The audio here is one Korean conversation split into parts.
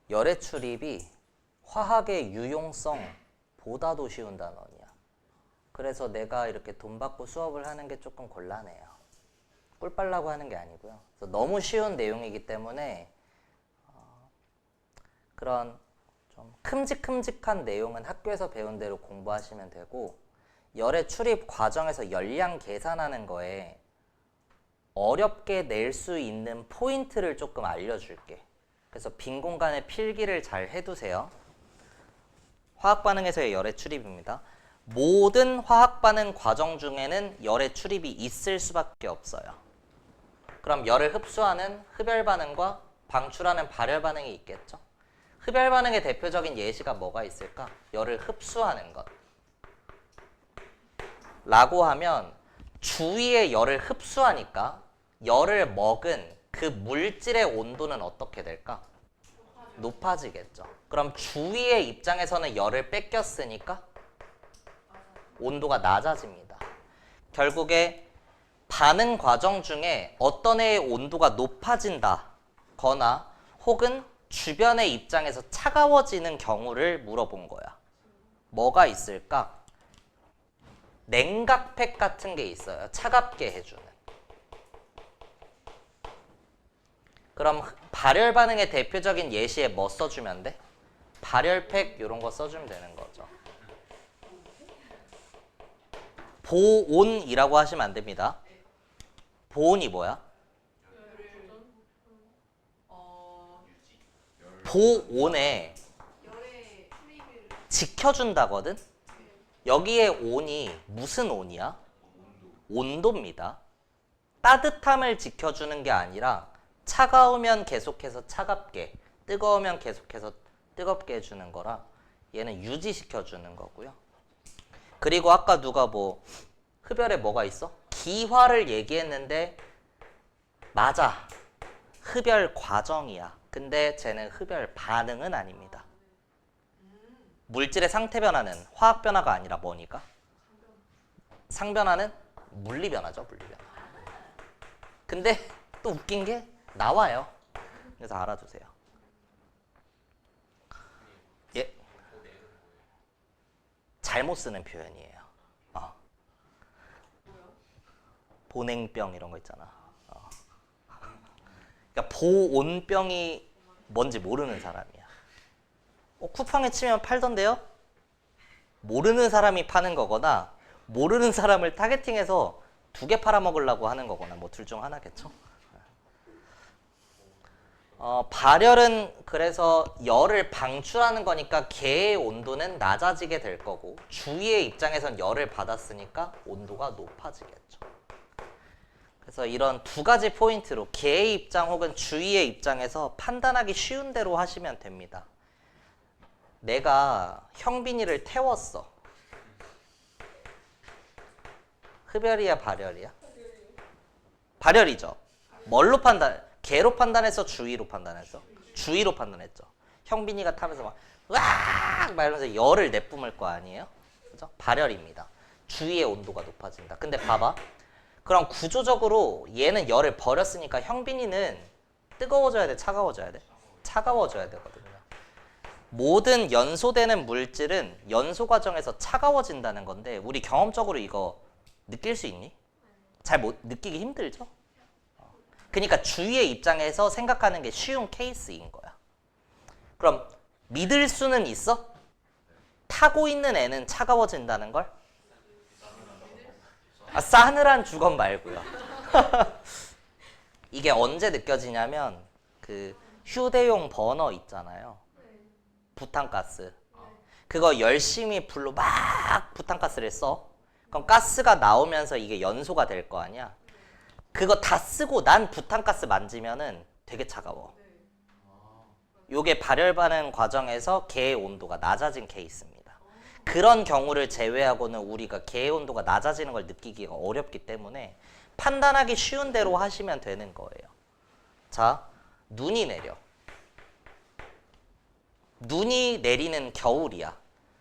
열의 출입이 화학의 유용성보다도 쉬운 단원이야. 그래서 내가 이렇게 돈 받고 수업을 하는 게 조금 곤란해요. 꿀 빨라고 하는 게 아니고요. 그래서 너무 쉬운 내용이기 때문에 그런 좀 큼직큼직한 내용은 학교에서 배운 대로 공부하시면 되고, 열의 출입 과정에서 열량 계산하는 거에 어렵게 낼 수 있는 포인트를 조금 알려줄게. 그래서 빈 공간에 필기를 잘 해두세요. 화학 반응에서의 열의 출입입니다. 모든 화학 반응 과정 중에는 열의 출입이 있을 수밖에 없어요. 그럼 열을 흡수하는 흡열 반응과 방출하는 발열 반응이 있겠죠. 흡열 반응의 대표적인 예시가 뭐가 있을까? 열을 흡수하는 것. 라고 하면 주위의 열을 흡수하니까 열을 먹은 그 물질의 온도는 어떻게 될까? 높아지겠죠. 그럼 주위의 입장에서는 열을 뺏겼으니까 온도가 낮아집니다. 결국에 반응 과정 중에 어떤 애의 온도가 높아진다거나 혹은 주변의 입장에서 차가워지는 경우를 물어본 거야. 뭐가 있을까? 냉각팩 같은 게 있어요. 차갑게 해주는. 그럼 발열 반응의 대표적인 예시에 뭐 써주면 돼? 발열팩 이런 거 써주면 되는 거죠. 보온이라고 하시면 안 됩니다. 보온이 뭐야? 보온에 지켜준다거든? 여기에 온이 무슨 온이야? 온도입니다. 따뜻함을 지켜주는 게 아니라 차가우면 계속해서 차갑게, 뜨거우면 계속해서 뜨겁게 해주는 거라 얘는 유지시켜주는 거고요. 그리고 아까 누가 뭐 흡열에 뭐가 있어? 기화를 얘기했는데 맞아. 흡열 과정이야. 근데 쟤는 흡열 반응은 아닙니다. 물질의 상태 변화는 화학 변화가 아니라 뭐니까? 상변화는 물리 변화죠, 물리 변화. 근데 또 웃긴 게 나와요. 그래서 알아두세요. 예. 잘못 쓰는 표현이에요. 보냉병 이런 거 있잖아. 그러니까 보온병이 뭔지 모르는 사람이야. 쿠팡에 치면 팔던데요? 모르는 사람이 파는 거거나 모르는 사람을 타겟팅해서 2개 팔아먹으려고 하는 거거나 뭐 둘 중 하나겠죠. 발열은 그래서 열을 방출하는 거니까 개의 온도는 낮아지게 될 거고 주위의 입장에선 열을 받았으니까 온도가 높아지겠죠. 그래서 이런 2가지 포인트로 개의 입장 혹은 주위의 입장에서 판단하기 쉬운 대로 하시면 됩니다. 내가 형빈이를 태웠어. 흡열이야, 발열이야? 발열이죠. 뭘로 개로 판단했어, 주위로 판단했어? 주위로 판단했죠. 형빈이가 타면서 막 이러면서 열을 내뿜을 거 아니에요? 그죠? 발열입니다. 주위의 온도가 높아진다. 근데 봐봐. 그럼 구조적으로 얘는 열을 버렸으니까 형빈이는 뜨거워져야 돼, 차가워져야 돼? 차가워져야 되거든요. 모든 연소되는 물질은 연소 과정에서 차가워진다는 건데 우리 경험적으로 이거 느낄 수 있니? 잘 못 느끼기 힘들죠? 그러니까 주위의 입장에서 생각하는 게 쉬운 케이스인 거야. 그럼 믿을 수는 있어? 타고 있는 애는 차가워진다는 걸? 싸늘한 주건 말고요. 이게 언제 느껴지냐면 그 휴대용 버너 있잖아요. 부탄가스. 그거 열심히 불로 막 부탄가스를 써. 그럼 가스가 나오면서 이게 연소가 될 거 아니야. 그거 다 쓰고 난 부탄가스 만지면은 되게 차가워. 요게 발열 반응 과정에서 개의 온도가 낮아진 케이스입니다. 그런 경우를 제외하고는 우리가 개의 온도가 낮아지는 걸 느끼기가 어렵기 때문에 판단하기 쉬운 대로 하시면 되는 거예요. 자, 눈이 내려. 눈이 내리는 겨울이야.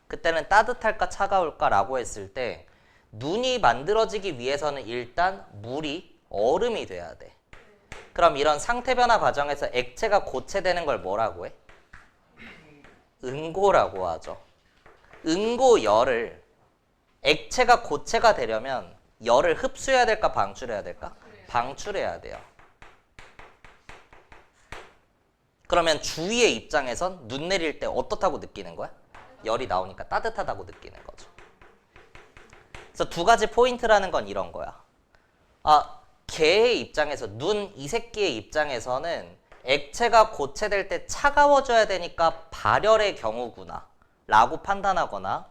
그때는 따뜻할까 차가울까 라고 했을 때 눈이 만들어지기 위해서는 일단 물이 얼음이 돼야 돼. 그럼 이런 상태 변화 과정에서 액체가 고체되는 걸 뭐라고 해? 응고라고 하죠. 응고열을 액체가 고체가 되려면 열을 흡수해야 될까 방출해야 될까? 방출해야 돼요. 그러면 주위의 입장에선 눈 내릴 때 어떻다고 느끼는 거야? 열이 나오니까 따뜻하다고 느끼는 거죠. 그래서 두 가지 포인트라는 건 이런 거야. 개의 입장에서 눈 이 새끼의 입장에서는 액체가 고체될 때 차가워져야 되니까 발열의 경우구나 라고 판단하거나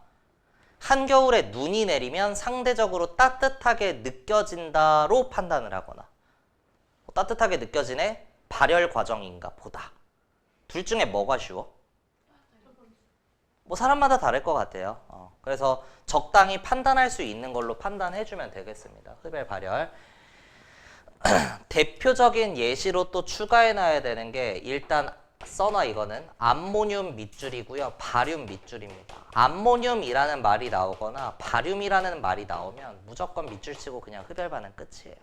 한겨울에 눈이 내리면 상대적으로 따뜻하게 느껴진다로 판단을 하거나 따뜻하게 느껴지네? 발열 과정인가 보다. 둘 중에 뭐가 쉬워? 뭐 사람마다 다를 것 같아요. 그래서 적당히 판단할 수 있는 걸로 판단해주면 되겠습니다. 흡열, 발열. 대표적인 예시로 또 추가해놔야 되는 게 일단 써놔. 이거는 암모늄 밑줄이고요. 바륨 밑줄입니다. 암모늄이라는 말이 나오거나 바륨이라는 말이 나오면 무조건 밑줄 치고 그냥 흡열 반응 끝이에요.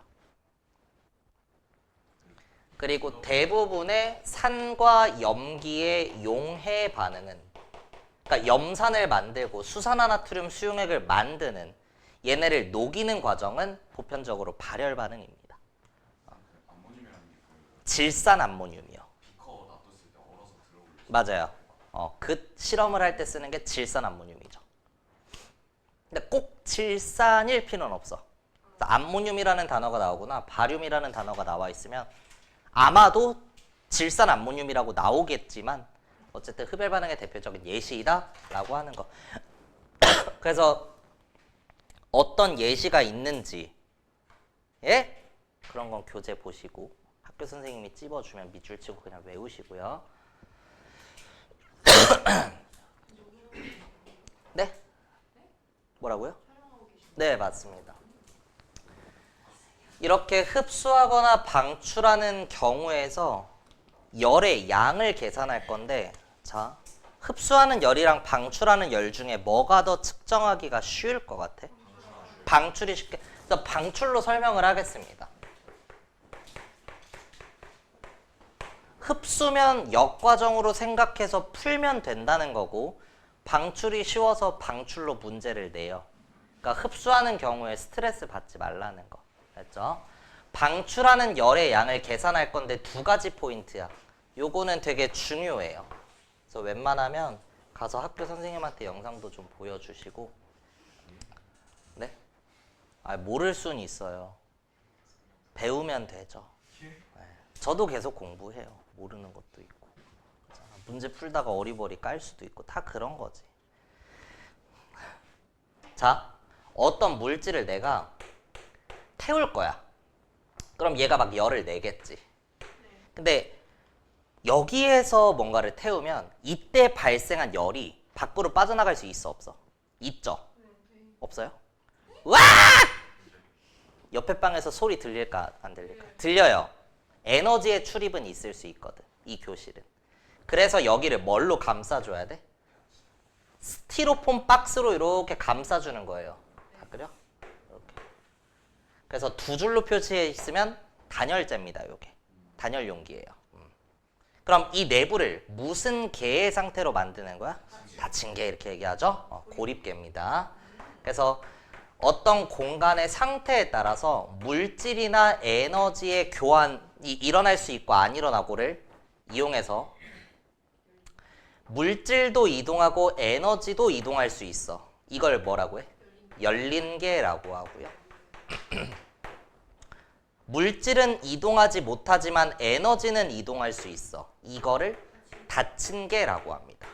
그리고 대부분의 산과 염기의 용해 반응은, 그러니까 염산을 만들고 수산화나트륨 수용액을 만드는 얘네를 녹이는 과정은 보편적으로 발열 반응입니다. 질산 암모늄이요. 맞아요. 그 실험을 할 때 쓰는 게 질산 암모늄이죠. 근데 꼭 질산일 필요는 없어. 암모늄이라는 단어가 나오거나 바륨이라는 단어가 나와 있으면 아마도 질산 암모늄이라고 나오겠지만 어쨌든 흡열 반응의 대표적인 예시이다라고 하는 거. 그래서 어떤 예시가 있는지 그런 건 교재 보시고 학교 선생님이 찝어주면 밑줄 치고 그냥 외우시고요. 네? 뭐라고요? 네, 맞습니다. 이렇게 흡수하거나 방출하는 경우에서 열의 양을 계산할 건데, 자, 흡수하는 열이랑 방출하는 열 중에 뭐가 더 측정하기가 쉬울 것 같아? 방출이 쉽게. 그래서 방출로 설명을 하겠습니다. 흡수면 역과정으로 생각해서 풀면 된다는 거고, 방출이 쉬워서 방출로 문제를 내요. 그러니까 흡수하는 경우에 스트레스 받지 말라는 거. 됐죠? 방출하는 열의 양을 계산할 건데 두 가지 포인트야. 요거는 되게 중요해요. 그래서 웬만하면 가서 학교 선생님한테 영상도 좀 보여주시고. 네? 모를 수는 있어요. 배우면 되죠. 네. 저도 계속 공부해요. 모르는 것도 있고. 문제 풀다가 어리버리 깔 수도 있고 다 그런 거지. 자, 어떤 물질을 내가 태울 거야. 그럼 얘가 막 열을 내겠지. 근데 여기에서 뭔가를 태우면 이때 발생한 열이 밖으로 빠져나갈 수 있어 없어? 있죠? 없어요? 와! 옆에 방에서 소리 들릴까 안 들릴까? 들려요. 에너지의 출입은 있을 수 있거든. 이 교실은. 그래서 여기를 뭘로 감싸줘야 돼? 스티로폼 박스로 이렇게 감싸주는 거예요. 다 그려? 이렇게. 그래서 두 줄로 표시해 있으면 단열재입니다. 요게 단열 용기예요. 그럼 이 내부를 무슨 개의 상태로 만드는 거야? 닫힌 개 이렇게 얘기하죠. 고립개입니다. 그래서 어떤 공간의 상태에 따라서 물질이나 에너지의 교환이 일어날 수 있고 안 일어나고를 이용해서 물질도 이동하고 에너지도 이동할 수 있어. 이걸 뭐라고 해? 열린 개라고 하고요. 물질은 이동하지 못하지만 에너지는 이동할 수 있어. 이거를 닫힌 개라고 합니다.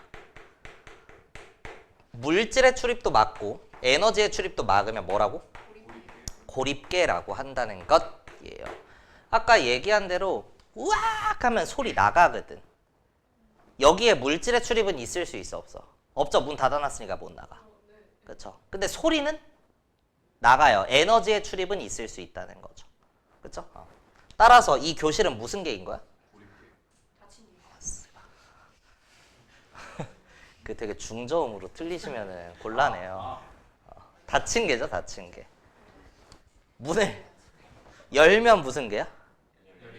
물질의 출입도 막고 에너지의 출입도 막으면 뭐라고? 고립개라고 한다는 것이에요. 아까 얘기한 대로 우악 하면 소리 나가거든. 여기에 물질의 출입은 있을 수 있어 없어? 없죠. 문 닫아놨으니까 못 나가. 그렇죠? 근데 소리는 나가요. 에너지의 출입은 있을 수 있다는 거죠. 그렇죠? 따라서 이 교실은 무슨 개인 거야? 그 되게 중저음으로 틀리시면은 곤란해요. 닫힌 개죠, 닫힌 개. 문을 열면 무슨 개야?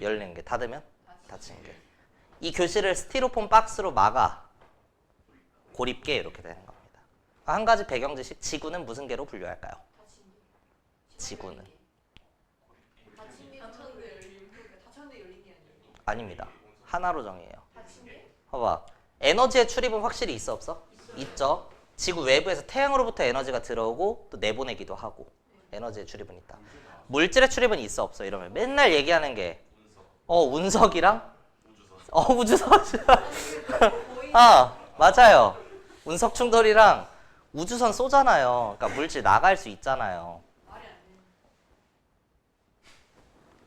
열린 개. 닫으면 닫힌 개. 이 교실을 스티로폼 박스로 막아. 고립계 이렇게 되는 겁니다. 한 가지 배경 지식, 지구는 무슨 계로 분류할까요? 지구는 아닙니다. 하나로 정의해요. 봐봐. 에너지의 출입은 확실히 있어 없어? 있죠. 지구 외부에서 태양으로부터 에너지가 들어오고 또 내보내기도 하고 에너지의 출입은 있다. 물질의 출입은 있어 없어? 이러면 맨날 얘기하는 게 운석이랑 우주선. 아, 맞아요. 운석 충돌이랑 우주선 쏘잖아요. 그러니까 물질 나갈 수 있잖아요.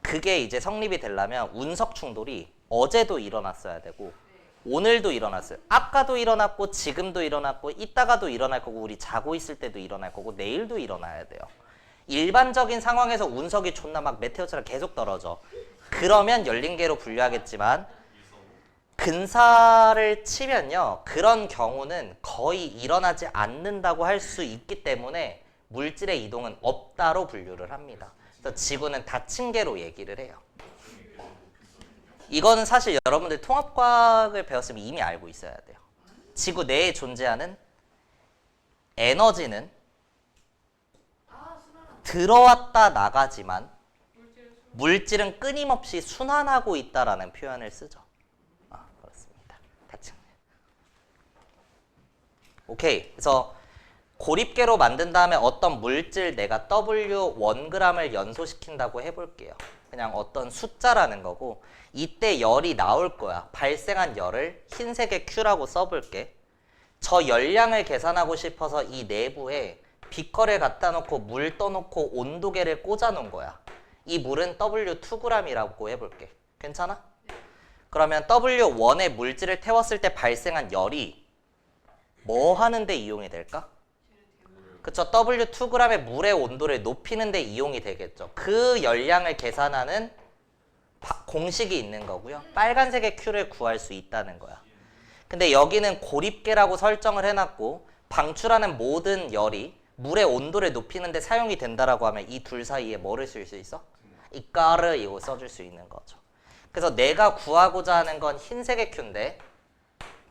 그게 이제 성립이 되려면 운석 충돌이 어제도 일어났어야 되고 오늘도 일어났어요. 아까도 일어났고 지금도 일어났고 이따가도 일어날 거고 우리 자고 있을 때도 일어날 거고 내일도 일어나야 돼요. 일반적인 상황에서 운석이 존나 막 메테오처럼 계속 떨어져. 그러면 열린계로 분류하겠지만 근사를 치면요. 그런 경우는 거의 일어나지 않는다고 할 수 있기 때문에 물질의 이동은 없다로 분류를 합니다. 그래서 지구는 닫힌 계로 얘기를 해요. 이거는 사실 여러분들 통합과학을 배웠으면 이미 알고 있어야 돼요. 지구 내에 존재하는 에너지는 들어왔다 나가지만 물질은 끊임없이 순환하고 있다라는 표현을 쓰죠. 그렇습니다. 닫힌. 오케이. 그래서 고립계로 만든 다음에 어떤 물질 내가 W 1g을 연소시킨다고 해볼게요. 그냥 어떤 숫자라는 거고 이때 열이 나올 거야. 발생한 열을 흰색의 Q라고 써볼게. 저 열량을 계산하고 싶어서 이 내부에 비커를 갖다 놓고 물 떠놓고 온도계를 꽂아 놓은 거야. 이 물은 W2g이라고 해볼게. 괜찮아? 그러면 W1에 물질을 태웠을 때 발생한 열이 뭐 하는데 이용이 될까? 그쵸? W2g의 물의 온도를 높이는 데 이용이 되겠죠. 그 열량을 계산하는 공식이 있는 거고요. 빨간색의 Q를 구할 수 있다는 거야. 근데 여기는 고립계라고 설정을 해놨고 방출하는 모든 열이 물의 온도를 높이는 데 사용이 된다라고 하면 이 둘 사이에 뭐를 쓸 수 있어? 이까르 이거 써줄 수 있는 거죠. 그래서 내가 구하고자 하는 건 흰색의 Q인데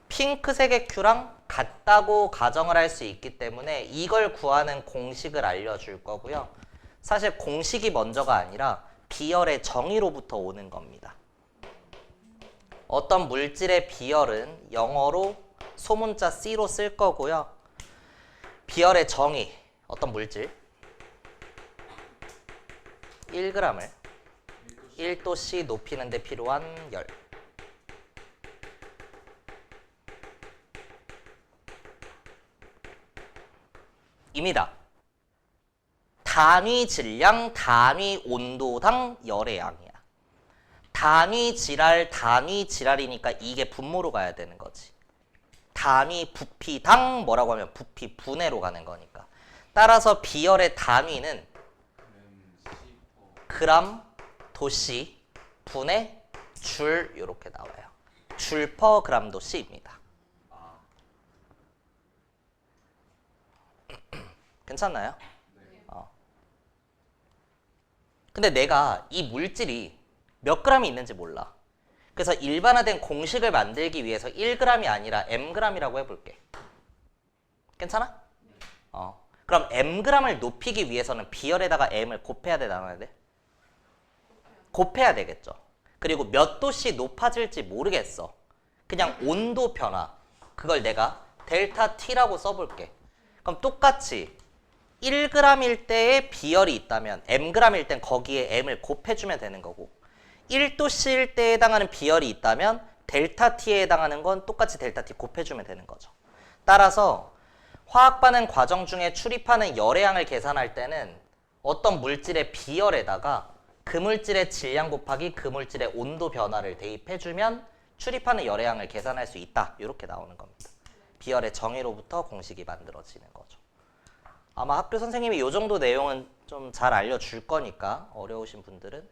핑크색의 Q랑 같다고 가정을 할 수 있기 때문에 이걸 구하는 공식을 알려줄 거고요. 사실 공식이 먼저가 아니라 비열의 정의로부터 오는 겁니다. 어떤 물질의 비열은 영어로 소문자 C로 쓸 거고요. 비열의 정의, 어떤 물질 1g을 1도씨 높이는 데 필요한 열 입니다. 단위 질량, 단위 온도당 열의 양이야. 단위 질할이니까 이게 분모로 가야 되는 거지. 단위 부피당 뭐라고 하면 부피 분해로 가는 거니까. 따라서 비열의 단위는 그람, 도씨, 분해, 줄 이렇게 나와요. 줄 퍼 그람 도씨입니다. 괜찮나요? 근데 내가 이 물질이 몇 g이 있는지 몰라. 그래서 일반화된 공식을 만들기 위해서 1g이 아니라 mg이라고 해볼게. 괜찮아? 그럼 mg을 높이기 위해서는 비열에다가 m을 곱해야 돼, 나눠야 돼? 곱해야 되겠죠. 그리고 몇 도씩 높아질지 모르겠어. 그냥 온도 변화. 그걸 내가 델타 T라고 써볼게. 그럼 똑같이 1g일 때의 비열이 있다면 mg일 땐 거기에 m을 곱해주면 되는 거고 1도씨일 때에 해당하는 비열이 있다면 델타 T에 해당하는 건 똑같이 델타 T 곱해주면 되는 거죠. 따라서 화학 반응 과정 중에 출입하는 열의 양을 계산할 때는 어떤 물질의 비열에다가 그 물질의 질량 곱하기 그 물질의 온도 변화를 대입해주면 출입하는 열의 양을 계산할 수 있다. 이렇게 나오는 겁니다. 비열의 정의로부터 공식이 만들어지는 거죠. 아마 학교 선생님이 이 정도 내용은 좀 잘 알려줄 거니까 어려우신 분들은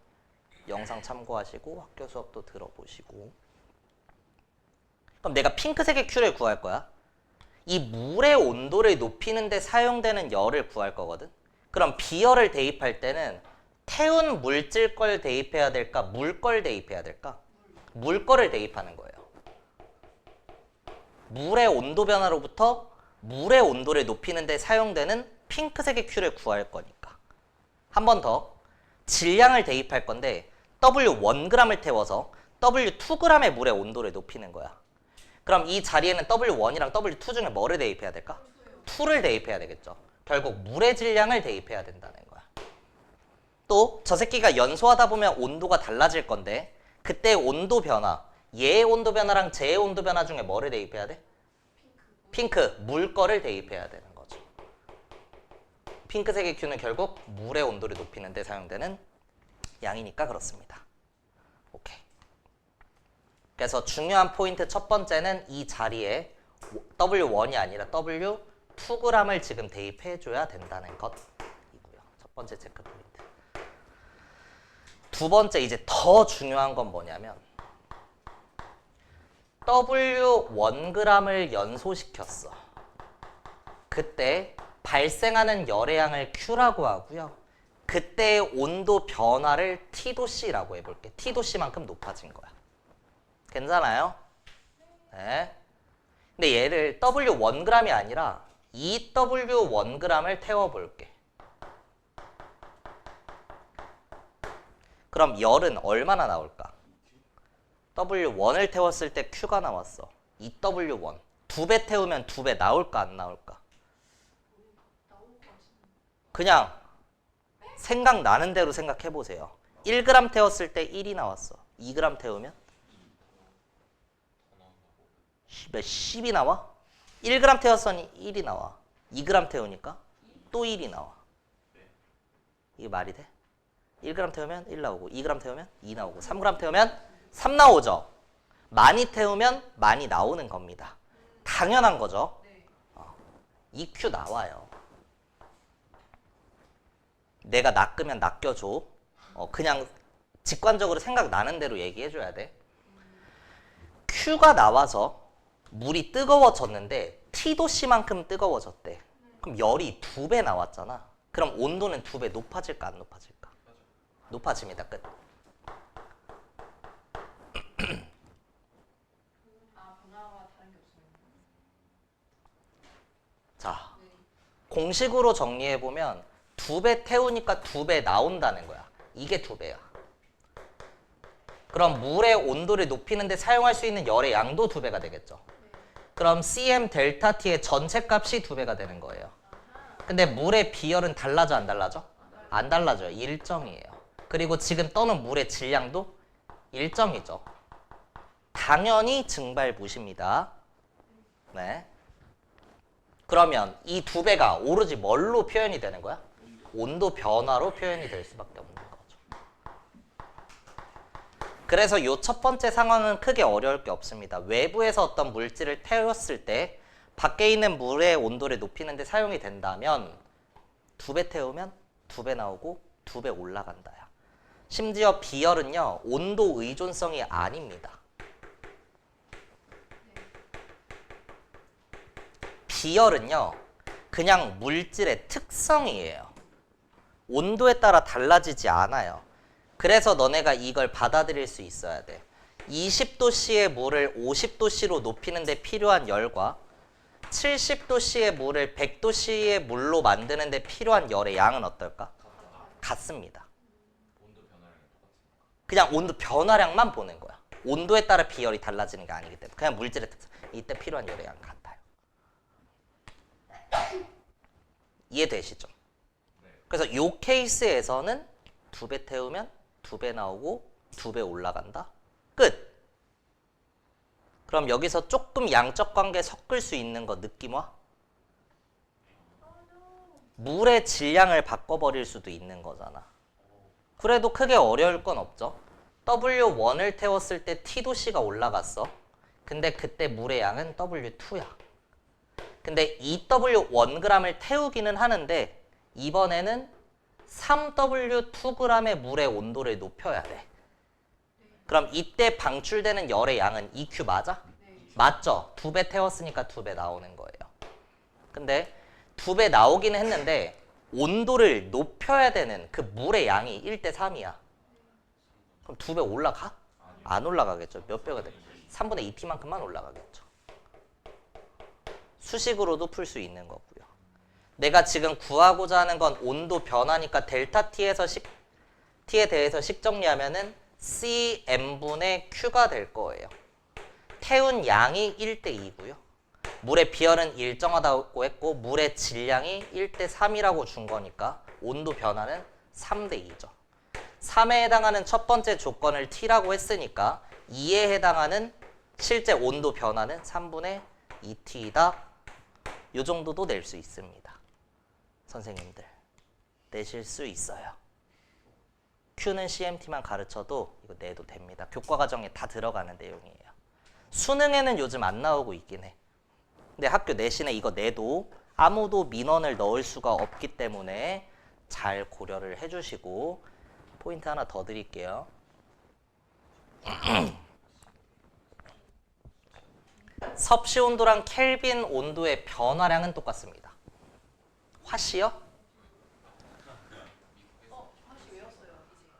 영상 참고하시고 학교 수업도 들어보시고. 그럼 내가 핑크색의 Q를 구할 거야. 이 물의 온도를 높이는 데 사용되는 열을 구할 거거든. 그럼 비열을 대입할 때는 태운 물질 걸 대입해야 될까? 물 걸 대입해야 될까? 물 거를 대입하는 거예요. 물의 온도 변화로부터 물의 온도를 높이는 데 사용되는 핑크색의 Q를 구할 거니까. 한 번 더. 질량을 대입할 건데 W1g을 태워서 W2g의 물의 온도를 높이는 거야. 그럼 이 자리에는 W1이랑 W2 중에 뭐를 대입해야 될까? 2를 대입해야 되겠죠. 결국 물의 질량을 대입해야 된다는 거야. 또 저 새끼가 연소하다 보면 온도가 달라질 건데 그때 온도 변화, 얘의 온도 변화랑 쟤의 온도 변화 중에 뭐를 대입해야 돼? 핑크, 물 거를 대입해야 되는 거죠. 핑크색의 Q는 결국 물의 온도를 높이는 데 사용되는 양이니까 그렇습니다. 오케이. 그래서 중요한 포인트 첫 번째는 이 자리에 W1이 아니라 W2g을 지금 대입해줘야 된다는 것이고요. 첫 번째 체크 포인트. 두 번째 이제 더 중요한 건 뭐냐면 W1g을 연소시켰어. 그때 발생하는 열의 양을 Q라고 하고요. 그때의 온도 변화를 T도씨라고 해볼게. T도씨만큼 높아진 거야. 괜찮아요? 네. 근데 얘를 W1g이 아니라 2W1g을 태워볼게. 그럼 열은 얼마나 나올까? W1을 태웠을 때 Q가 나왔어. 2W1. 2배 태우면 2배 나올까 안 나올까? 그냥 생각나는 대로 생각해보세요. 1g 태웠을 때 1이 나왔어. 2g 태우면? 10이 나와? 1g 태웠으니 1이 나와. 2g 태우니까 또 1이 나와. 이게 말이 돼? 1g 태우면 1 나오고 2g 태우면 2 나오고 3g 태우면 3 나오죠. 많이 태우면 많이 나오는 겁니다. 당연한 거죠. EQ 나와요. 내가 낚으면 낚여줘. 그냥 직관적으로 생각나는 대로 얘기해줘야 돼. Q가 나와서 물이 뜨거워졌는데 T도씨만큼 뜨거워졌대. 그럼 열이 2배 나왔잖아. 그럼 온도는 2배 높아질까 안 높아질까? 높아집니다. 끝. 자, 공식으로 정리해보면 2배 태우니까 2배 나온다는 거야. 이게 2배야. 그럼 물의 온도를 높이는 데 사용할 수 있는 열의 양도 2배가 되겠죠. 그럼 CM 델타 T의 전체 값이 2배가 되는 거예요. 근데 물의 비열은 달라져 안 달라져? 안 달라져요. 일정이에요. 그리고 지금 떠는 물의 질량도 일정이죠. 당연히 증발무시입니다. 네. 그러면 이 2배가 오로지 뭘로 표현이 되는 거야? 온도 변화로 표현이 될 수밖에 없는 거죠. 그래서 이 첫 번째 상황은 크게 어려울 게 없습니다. 외부에서 어떤 물질을 태웠을 때 밖에 있는 물의 온도를 높이는 데 사용이 된다면 2배 태우면 2배 나오고 2배 올라간다요. 심지어 비열은요, 온도 의존성이 아닙니다. 비열은요, 그냥 물질의 특성이에요. 온도에 따라 달라지지 않아요. 그래서 너네가 이걸 받아들일 수 있어야 돼. 20도씨의 물을 50도씨로 높이는 데 필요한 열과 70도씨의 물을 100도씨의 물로 만드는 데 필요한 열의 양은 어떨까? 같습니다. 그냥 온도 변화량만 보는 거야. 온도에 따라 비열이 달라지는 게 아니기 때문에 그냥 물질의 특성. 이때 필요한 열의 양 같아요. 이해되시죠? 그래서 이 케이스에서는 2배 태우면 2배 나오고 2배 올라간다. 끝. 그럼 여기서 조금 양적 관계 섞을 수 있는 거 느낌 와? 물의 질량을 바꿔버릴 수도 있는 거잖아. 그래도 크게 어려울 건 없죠. W1을 태웠을 때 T도씨가 올라갔어. 근데 그때 물의 양은 W2야. 근데 2W1g을 태우기는 하는데 이번에는 3W2g의 물의 온도를 높여야 돼. 그럼 이때 방출되는 열의 양은 EQ 맞아? 맞죠? 2배 태웠으니까 2배 나오는 거예요. 근데 2배 나오기는 했는데 온도를 높여야 되는 그 물의 양이 1대 3이야. 그럼 2배 올라가? 안 올라가겠죠. 몇 배가 돼? 3분의 2T만큼만 올라가겠죠. 수식으로도 풀 수 있는 거고요. 내가 지금 구하고자 하는 건 온도 변화니까 델타 T에 대해서 식 정리하면은 CM분의 Q가 될 거예요. 태운 양이 1대 2고요. 물의 비열은 일정하다고 했고 물의 질량이 1대 3이라고 준 거니까 온도 변화는 3대 2죠. 3에 해당하는 첫 번째 조건을 T라고 했으니까 2에 해당하는 실제 온도 변화는 3분의 2T이다. 이 정도도 낼 수 있습니다. 선생님들 내실 수 있어요. Q는 CMT만 가르쳐도 이거 내도 됩니다. 교과과정에 다 들어가는 내용이에요. 수능에는 요즘 안 나오고 있긴 해. 근데 학교 내신에 이거 내도 아무도 민원을 넣을 수가 없기 때문에 잘 고려를 해주시고 포인트 하나 더 드릴게요. 섭씨 온도랑 켈빈 온도의 변화량은 똑같습니다. 화씨요? 화씨 외웠어요 이제.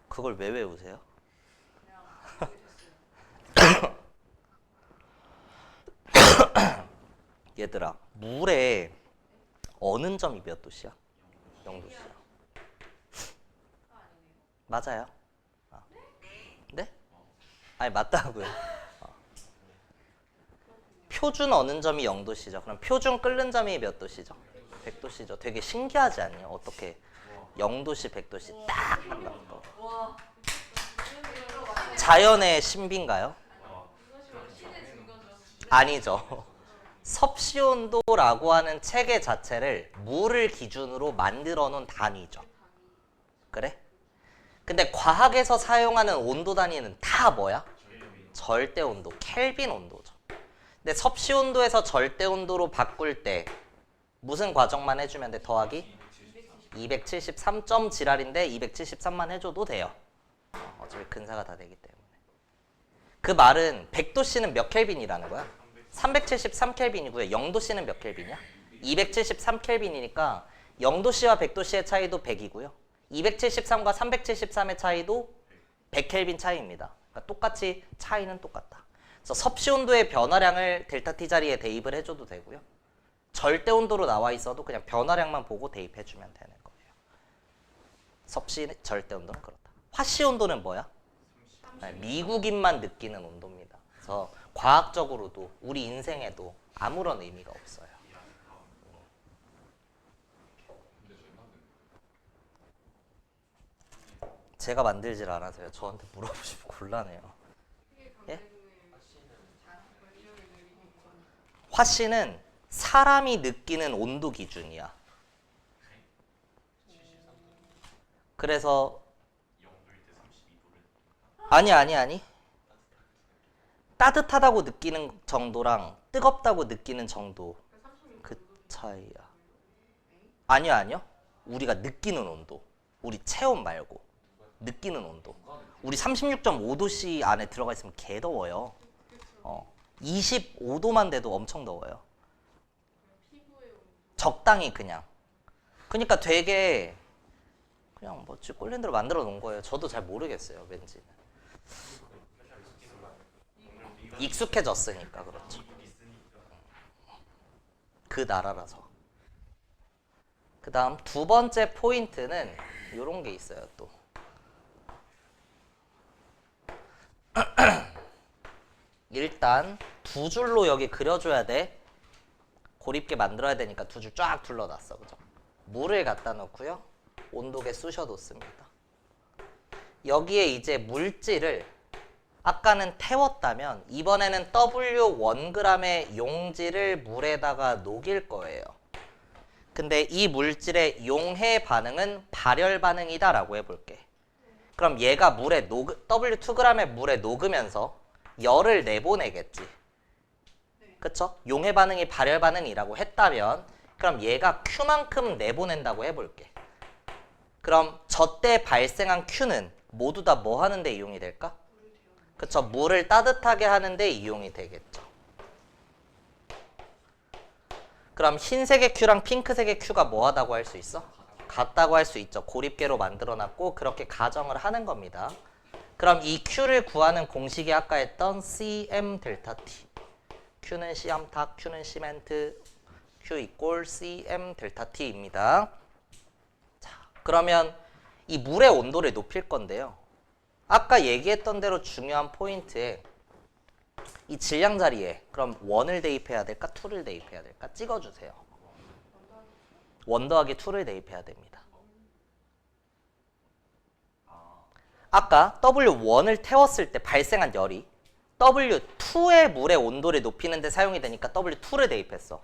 그걸 왜 외우세요? 얘들아, 물에 어는 점이 몇 도씨야? 0도씨야. 맞아요. 네? 아니 맞다고요. 표준 어는 점이 0도씨죠. 그럼 표준 끓는 점이 몇 도씨죠? 100도씨죠. 되게 신기하지 않냐? 어떻게 0도씨, 100도씨 딱 한다는 거. 자연의 신비인가요? 아니죠. 섭씨 온도라고 하는 체계 자체를 물을 기준으로 만들어 놓은 단위죠. 그래? 근데 과학에서 사용하는 온도 단위는 다 뭐야? 절대 온도, 켈빈 온도죠. 근데 섭씨 온도에서 절대 온도로 바꿀 때 무슨 과정만 해주면 돼? 더하기 273점 지랄인데 273만 해줘도 돼요. 어차피 근사가 다 되기 때문에. 그 말은 100도씨는 몇 켈빈이라는 거야? 373켈빈이고요. 0도씨는 몇 켈빈이야? 273켈빈이니까 0도씨와 100도씨의 차이도 100이고요. 273과 373의 차이도 100켈빈 차이입니다. 그러니까 똑같이 차이는 똑같다. 그래서 섭씨 온도의 변화량을 델타 T 자리에 대입을 해줘도 되고요. 절대 온도로 나와 있어도 그냥 변화량만 보고 대입해주면 되는 거예요. 섭씨 절대 온도는 그렇다. 화씨 온도는 뭐야? 미국인만 느끼는 온도입니다. 그래서 과학적으로도 우리 인생에도 아무런 의미가 없어요. 제가 만들질 않아서요. 저한테 물어보시면 곤란해요. 예? 화씨는 사람이 느끼는 온도 기준이야. 그래서 아니. 따뜻하다고 느끼는 정도랑 뜨겁다고 느끼는 정도 그 차이야. 아니요. 우리가 느끼는 온도. 우리 체온 말고 느끼는 온도. 우리 36.5도씨 안에 들어가 있으면 개 더워요. 25도만 돼도 엄청 더워요. 적당히 그냥. 그러니까 되게 그냥 뭐지 꼴린 대로 만들어 놓은 거예요. 저도 잘 모르겠어요. 왠지. 익숙해졌으니까 그렇죠. 그 나라라서. 그 다음 두 번째 포인트는 이런 게 있어요. 또 일단 두 줄로 여기 그려줘야 돼. 고립게 만들어야 되니까 두 줄 쫙 둘러놨어. 그죠? 물을 갖다 놓고요. 온도계 쑤셔뒀습니다. 여기에 이제 물질을 아까는 태웠다면 이번에는 W1g의 용질을 물에다가 녹일 거예요. 근데 이 물질의 용해 반응은 발열 반응이다 라고 해볼게. 그럼 얘가 물에 W2g의 물에 녹으면서 열을 내보내겠지. 그쵸? 용해 반응이 발열 반응이라고 했다면 그럼 얘가 Q만큼 내보낸다고 해볼게. 그럼 저때 발생한 Q는 모두 다 뭐 하는데 이용이 될까? 그쵸? 물을 따뜻하게 하는데 이용이 되겠죠. 그럼 흰색의 Q랑 핑크색의 Q가 뭐하다고 할 수 있어? 같다고 할 수 있죠. 고립계로 만들어놨고 그렇게 가정을 하는 겁니다. 그럼 이 Q를 구하는 공식이 아까 했던 CM 델타 T. Q는 C암타, Q는 시멘트, Q 이꼴 CM 델타 T입니다. 자, 그러면 이 물의 온도를 높일 건데요. 아까 얘기했던 대로 중요한 포인트에 이 질량 자리에 그럼 1을 대입해야 될까? 2를 대입해야 될까? 찍어주세요. 1 더하기 2를 대입해야 됩니다. 아까 W1을 태웠을 때 발생한 열이 W2의 물의 온도를 높이는 데 사용이 되니까 W2를 대입했어.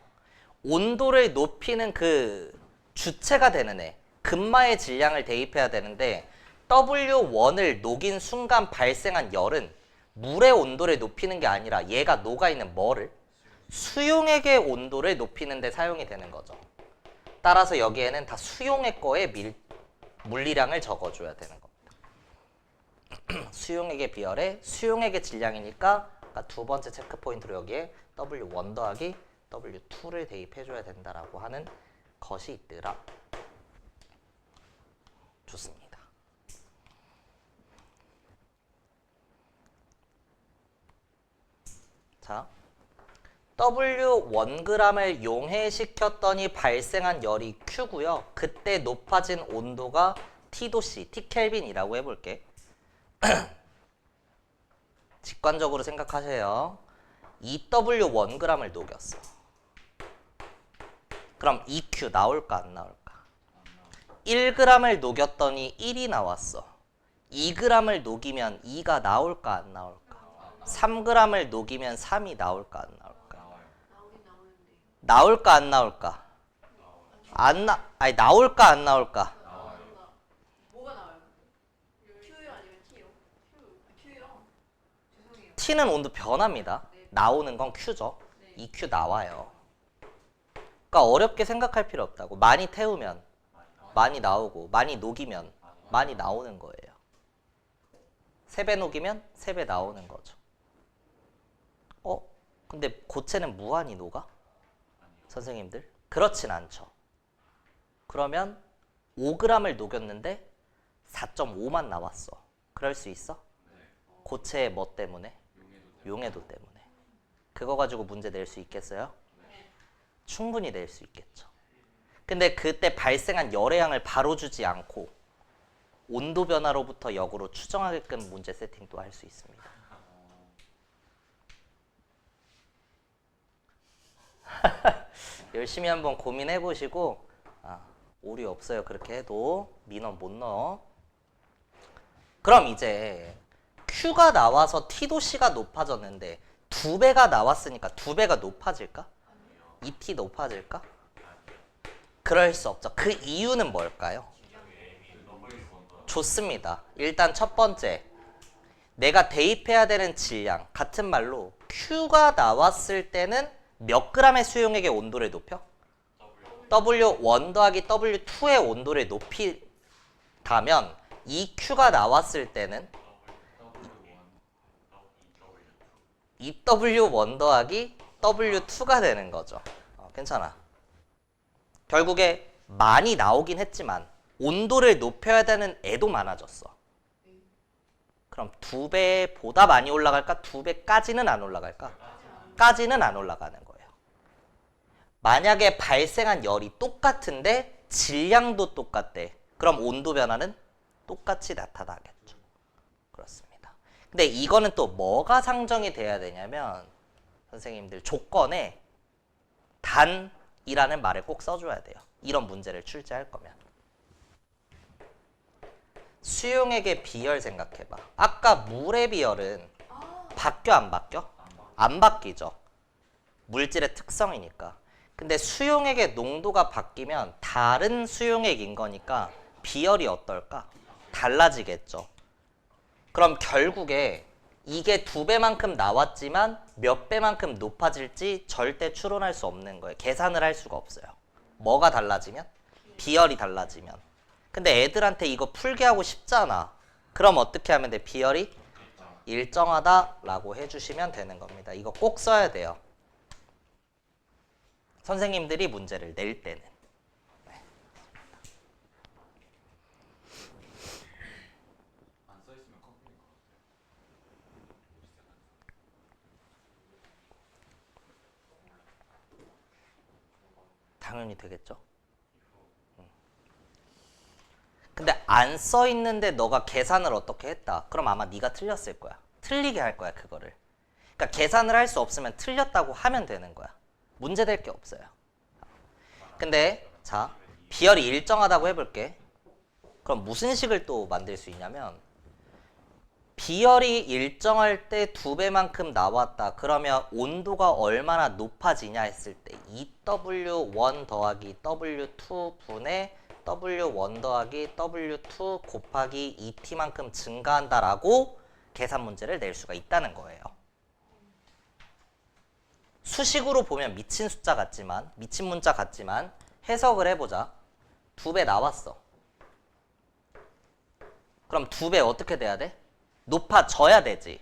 온도를 높이는 그 주체가 되는 애, 금마의 질량을 대입해야 되는데 W1을 녹인 순간 발생한 열은 물의 온도를 높이는 게 아니라 얘가 녹아있는 뭐를? 수용액의 온도를 높이는 데 사용이 되는 거죠. 따라서 여기에는 다 수용액 거의 물리량을 적어줘야 되는 겁니다. 수용액의 비열에 수용액의 질량이니까 아까 두 번째 체크 포인트로 여기에 W1 더하기 W2를 대입해줘야 된다라고 하는 것이 있더라. 좋습니다. 자, W1g을 용해시켰더니 발생한 열이 Q고요. 그때 높아진 온도가 T도씨, T켈빈이라고 해볼게. 직관적으로 생각하세요. 2W1g을 녹였어. 그럼 2Q 나올까 안 나올까? 1g을 녹였더니 1이 나왔어. 2g을 녹이면 2가 나올까 안 나올까? 3g을 녹이면 3이 나올까 안 나올까? 나오긴 나오는데. 나올까 안 나올까? 아니 나올까 안 나올까? 뭐가 나와요? Q요 아니면 T요? Q요. 죄송해요. T는 온도 변합니다. 나오는 건 Q죠. 네. 2Q 나와요. 그러니까 어렵게 생각할 필요 없다고. 많이 태우면 많이 나오고 많이 녹이면 많이 나오는 거예요. 3배 녹이면 3배 나오는 거죠. 근데 고체는 무한히 녹아? 선생님들? 그렇진 않죠. 그러면 5g을 녹였는데 4.5만 나왔어. 그럴 수 있어? 고체의 뭐 때문에? 용해도 때문에. 그거 가지고 문제 낼 수 있겠어요? 충분히 낼 수 있겠죠. 근데 그때 발생한 열의 양을 바로 주지 않고 온도 변화로부터 역으로 추정하게끔 문제 세팅도 할 수 있습니다. 열심히 한번 고민해 보시고 오류 없어요. 그렇게 해도 민원 못 넣어. 그럼 이제 Q가 나와서 T도씨가 높아졌는데 2배가 나왔으니까 2배가 높아질까? 2T 높아질까? 그럴 수 없죠. 그 이유는 뭘까요? 좋습니다. 일단 첫 번째, 내가 대입해야 되는 질량, 같은 말로 Q가 나왔을 때는 몇 g의 수용액의 온도를 높여? W1 더하기 W2의 온도를 높이다면 이 Q가 나왔을 때는 2W1 더하기 W2가 되는 거죠. 괜찮아. 결국에 많이 나오긴 했지만 온도를 높여야 되는 애도 많아졌어. 그럼 2배보다 많이 올라갈까? 2배까지는 안 올라갈까? 까지는 안 올라가는 거예요. 만약에 발생한 열이 똑같은데 질량도 똑같대. 그럼 온도 변화는 똑같이 나타나겠죠. 그렇습니다. 근데 이거는 또 뭐가 상정이 돼야 되냐면 선생님들 조건에 단이라는 말을 꼭 써줘야 돼요. 이런 문제를 출제할 거면. 수용액의 비열 생각해봐. 아까 물의 비열은 바뀌어 안 바뀌어? 안 바뀌죠. 물질의 특성이니까. 근데 수용액의 농도가 바뀌면 다른 수용액인 거니까 비열이 어떨까? 달라지겠죠. 그럼 결국에 이게 2배만큼 나왔지만 몇 배만큼 높아질지 절대 추론할 수 없는 거예요. 계산을 할 수가 없어요. 뭐가 달라지면? 비열이 달라지면. 근데 애들한테 이거 풀게 하고 싶잖아. 그럼 어떻게 하면 돼? 비열이 일정하다라고 해주시면 되는 겁니다. 이거 꼭 써야 돼요. 선생님들이 문제를 낼 때는. 당연히 되겠죠. 근데 안 써 있는데 너가 계산을 어떻게 했다. 그럼 아마 네가 틀렸을 거야. 틀리게 할 거야 그거를. 그러니까 계산을 할 수 없으면 틀렸다고 하면 되는 거야. 문제될 게 없어요. 근데 자 비열이 일정하다고 해볼게. 그럼 무슨 식을 또 만들 수 있냐면 비열이 일정할 때 2배만큼 나왔다. 그러면 온도가 얼마나 높아지냐 했을 때 EW1 더하기 W2 분의 W1 더하기 W2 곱하기 ET만큼 증가한다라고 계산 문제를 낼 수가 있다는 거예요. 수식으로 보면 미친 숫자 같지만 미친 문자 같지만 해석을 해보자. 2배 나왔어. 그럼 2배 어떻게 돼야 돼? 높아져야 되지.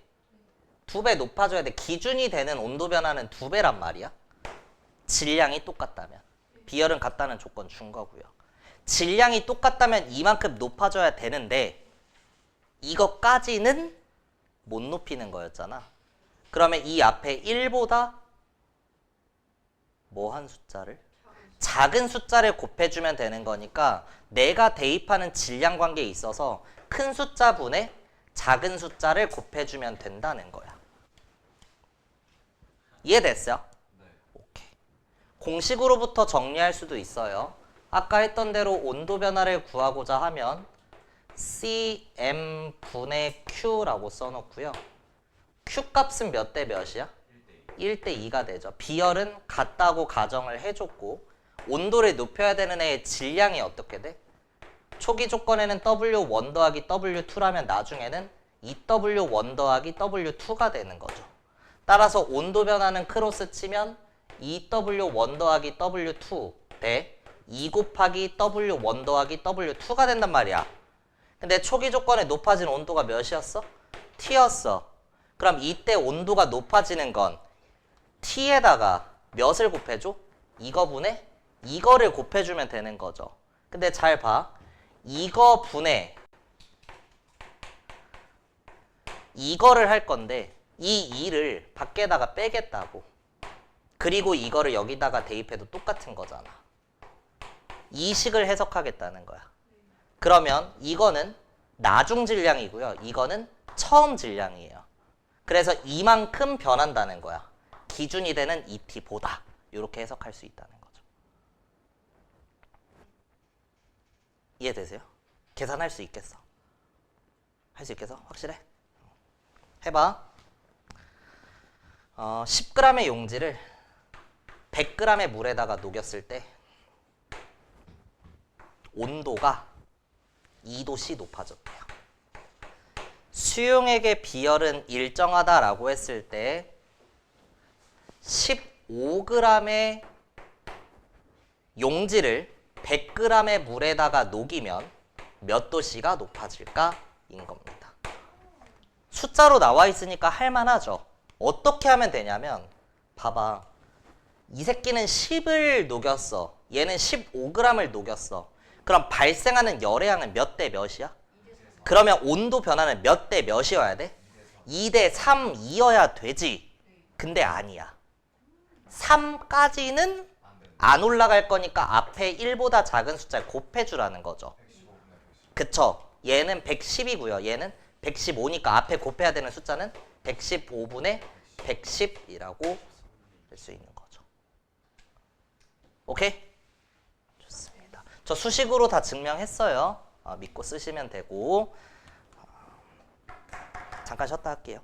2배 높아져야 돼. 기준이 되는 온도 변화는 2배란 말이야. 질량이 똑같다면. 비열은 같다는 조건 준 거고요. 질량이 똑같다면 이만큼 높아져야 되는데 이것까지는 못 높이는 거였잖아. 그러면 이 앞에 1보다 뭐 한 숫자를? 작은 숫자를 곱해주면 되는 거니까 내가 대입하는 질량 관계에 있어서 큰 숫자분의 작은 숫자를 곱해주면 된다는 거야. 이해됐어요? 네. 오케이. 공식으로부터 정리할 수도 있어요. 아까 했던 대로 온도 변화를 구하고자 하면 Cm분의 Q라고 써놓고요. Q 값은 몇 대 몇이야? 1대 2가 되죠. 비열은 같다고 가정을 해줬고 온도를 높여야 되는 애의 질량이 어떻게 돼? 초기 조건에는 W1 더하기 W2라면 나중에는 EW1 더하기 W2가 되는 거죠. 따라서 온도 변화는 크로스 치면 EW1 더하기 W2 대 2 곱하기 W1 더하기 W2가 된단 말이야. 근데 초기 조건에 높아진 온도가 몇이었어? T였어. 그럼 이때 온도가 높아지는 건 T에다가 몇을 곱해줘? 이거분에 이거를 곱해주면 되는 거죠. 근데 잘 봐. 이거 분해 이거를 할 건데 이 2를 밖에다가 빼겠다고. 그리고 이거를 여기다가 대입해도 똑같은 거잖아. 이 식을 해석하겠다는 거야. 그러면 이거는 나중 질량이고요. 이거는 처음 질량이에요. 그래서 이만큼 변한다는 거야. 기준이 되는 ET보다. 이렇게 해석할 수 있다는 거죠. 이해되세요? 계산할 수 있겠어? 할 수 있겠어? 확실해? 해봐. 10g의 용지를 100g의 물에다가 녹였을 때 온도가 2도씨 높아졌대요. 수용액의 비열은 일정하다라고 했을 때 15g의 용지를 100g의 물에다가 녹이면 몇 도씨가 높아질까? 인 겁니다. 숫자로 나와 있으니까 할만하죠. 어떻게 하면 되냐면 봐봐. 이 새끼는 10을 녹였어. 얘는 15g을 녹였어. 그럼 발생하는 열의 양은 몇 대 몇이야? 그러면 온도 변화는 몇 대 몇이어야 돼? 2대 3이어야 되지. 근데 아니야. 3까지는 안 올라갈 거니까 앞에 1보다 작은 숫자를 곱해주라는 거죠. 그쵸? 얘는 110이고요. 얘는 115니까 앞에 곱해야 되는 숫자는 115분의 110이라고 할 수 있는 거죠. 오케이? 좋습니다. 저 수식으로 다 증명했어요. 믿고 쓰시면 되고 잠깐 쉬었다 할게요.